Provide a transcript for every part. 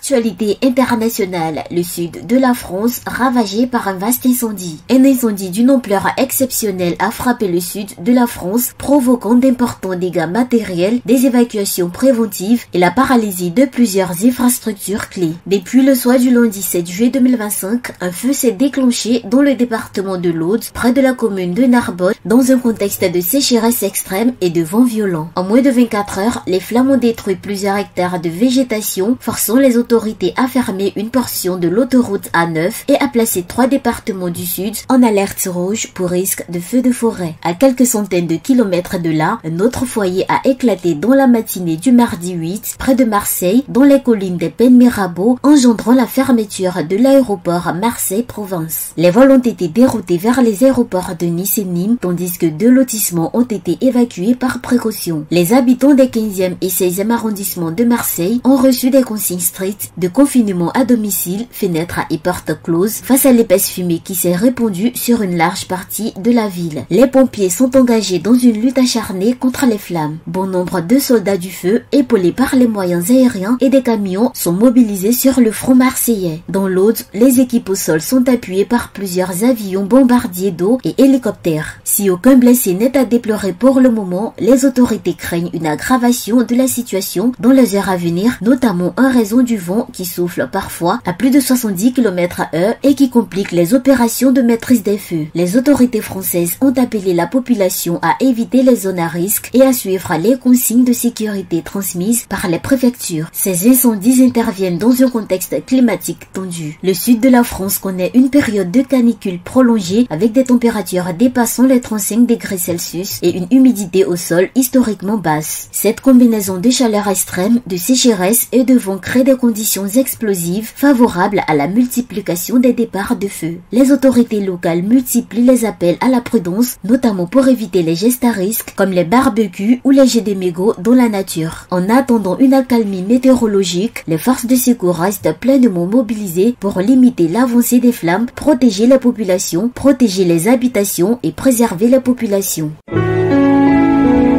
Actualité internationale, le sud de la France ravagé par un vaste incendie. Un incendie d'une ampleur exceptionnelle a frappé le sud de la France, provoquant d'importants dégâts matériels, des évacuations préventives et la paralysie de plusieurs infrastructures clés. Depuis le soir du lundi 7 juillet 2025, un feu s'est déclenché dans le département de l'Aude, près de la commune de Narbonne, dans un contexte de sécheresse extrême et de vents violents. En moins de 24 heures, les flammes ont détruit plusieurs hectares de végétation, forçant les autorités à fermer une portion de l'autoroute A9 et à placer 3 départements du sud en alerte rouge pour risque de feux de forêt. À quelques centaines de kilomètres de là, un autre foyer a éclaté dans la matinée du mardi 8, près de Marseille, dans les collines des Pennes-Mirabeau, engendrant la fermeture de l'aéroport Marseille-Provence. Les vols ont été déroutés vers les aéroports de Nice et Nîmes, tandis que 2 lotissements ont été évacués par précaution. Les habitants des 15e et 16e arrondissements de Marseille ont reçu des consignes strictes de confinement à domicile, fenêtres et portes closes, face à l'épaisse fumée qui s'est répandue sur une large partie de la ville. Les pompiers sont engagés dans une lutte acharnée contre les flammes. Bon nombre de soldats du feu, épaulés par les moyens aériens et des camions, sont mobilisés sur le front marseillais. Dans l'Aude, les équipes au sol sont appuyées par plusieurs avions bombardiers d'eau et hélicoptères. Si aucun blessé n'est à déplorer pour le moment, les autorités craignent une aggravation de la situation dans les heures à venir, notamment en raison du vent qui souffle parfois à plus de 70 km/h et qui complique les opérations de maîtrise des feux. Les autorités françaises ont appelé la population à éviter les zones à risque et à suivre les consignes de sécurité transmises par les préfectures. Ces incendies interviennent dans un contexte climatique tendu. Le sud de la France connaît une période de canicule prolongée avec des températures dépassant les 35 degrés Celsius et une humidité au sol historiquement basse. Cette combinaison de chaleur extrême, de sécheresse et de vent crée des conditions explosives favorables à la multiplication des départs de feu. Les autorités locales multiplient les appels à la prudence, notamment pour éviter les gestes à risque comme les barbecues ou les jets de mégots dans la nature. En attendant une accalmie météorologique, les forces de secours restent pleinement mobilisées pour limiter l'avancée des flammes, protéger la population, protéger les habitations et préserver la population.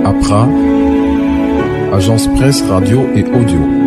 APRA, Agence Presse Radio et Audio.